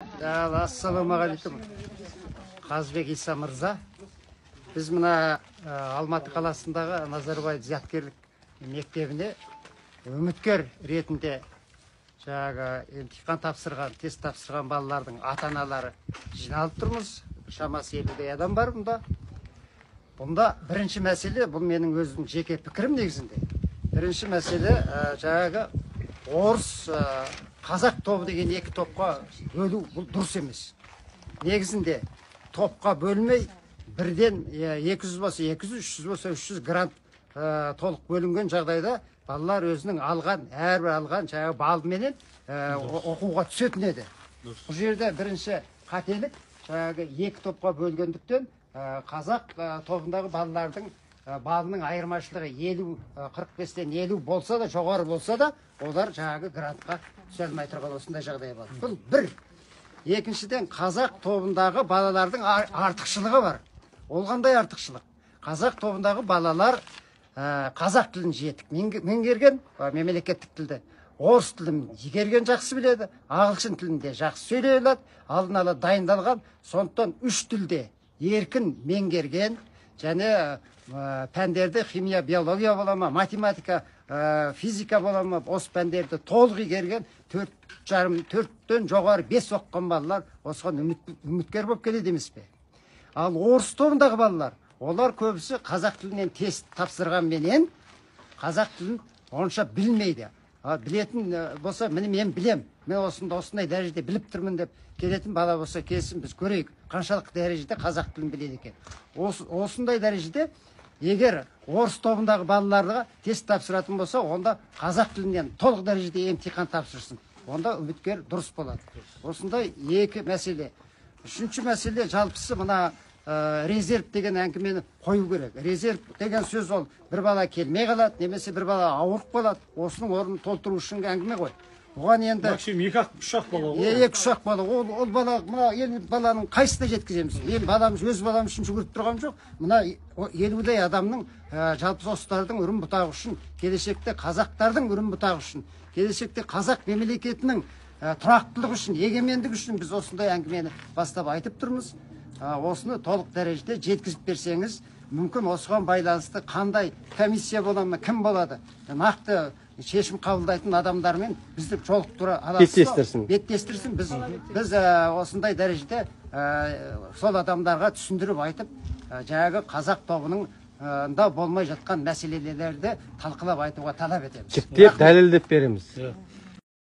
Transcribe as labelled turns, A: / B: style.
A: Ассалаумағалейкум. Қазбек Иса мырза. Біз мына Алматы қаласындағы Назарбаев зияткерлік мектебіне үміткер ретінде емтихан тапсырған, тест тапсырған балалардың ата-аналары жиналып тұрмыз. Шамасы 50 адам бар бұнда. Бұнда бірінші мәселе, бұл менің өзім жеке пікірім негізінде. Бірінші мәселе орыс қазақ тобы деген екі топқа бөлу бұл дұрыс емес. Негізінде топқа бөлмей бірден 200 болса 200, 300 болса 300 грант толық бөлінген жағдайда балалар өзінің әрбір алған балменен оқуға түсетін еді. Бұл жерде бірінші қателік екі топқа бөлгендіктен қазақ тобындағы балалардың балының айырмашылығы 45-тен 50 болса да, жоғары болса да, олар грантқа түсе алмай тұрған осындай жағдай бар. Бұл бір. Екіншіден, қазақ тобындағы балалардың артықшылығы бар. Ол қандай артықшылық? Қазақ тобындағы балалар қазақ тілін жетік меңгерген, мемлекеттік тілді, орыс тілін игерген жақсы біледі, ағылшын тілінде жақсы сөйлей алады, алдын ала дайындалған, сондықтан үш тілде еркін меңгерген, және пәндерді химия, биология бола ма, математика, физика бола ма, осы пәндерді толық игерген 4,5-тен жоғары 5 оқыған балалар осыған үміткер болып келеді емес пе? Ал орыс тобындағы балалар, олар көбісі қазақ тілінен тест тапсырғанменен қазақ тілін онша білмейді. Білетін болса, мен білем, мен осындай дәрежеде біліп тұрмын деп келетін бала болса келсін, біз көрейік қаншалық дәрежеде қазақ тілін біледі екен. Осындай дәрежеде егер орыс тобындағы балаларға тест тапсыратын болса, онда қазақ тілінен толық дәрежеде емтихан тапсырсын. Онда үміткер дұрыс болады. Осындай екі мәселе. Үшінші мәселе жалпысы мына резерв деген әңгімені қою керек. Резерв деген сөз ол бір бала келмей қалады, немесе бір бала ауырып қалады. Осының орнын толтыру үшін әңгіме ғой. Оған енді
B: максимум 2-3 бала ғой.
A: 2-3 бала. Ол бала, мына баланың қайсысына жеткіземіз? Мен өз балам үшін жүгіріп тұрғам жоқ. Мына 50-дей адамның жалпы осылардың үрім бұтағы үшін, келешекте қазақтардың үрім бұтағы үшін, келешекте қазақ мемлекетінің тұрақтылық үшін, егемендік үшін біз осындай әңгімені бастап айтып тұрмыз. Осыны толық дәрежеде жеткізіп берсеңіз, мүмкін осыған байланысты қандай комиссия бола ма, кім болады? Нақты шешім қабылдайтын адамдармен бізді жолықтыра аласыз. Беттестірсін. Біз осындай дәрежеде сол адамдарға түсіндіріп айтып, қазақ тобының да болмай жатқан мәселелерді талқылап айтуға талап етеміз.
C: Жіктеп дәлелдеп береміз.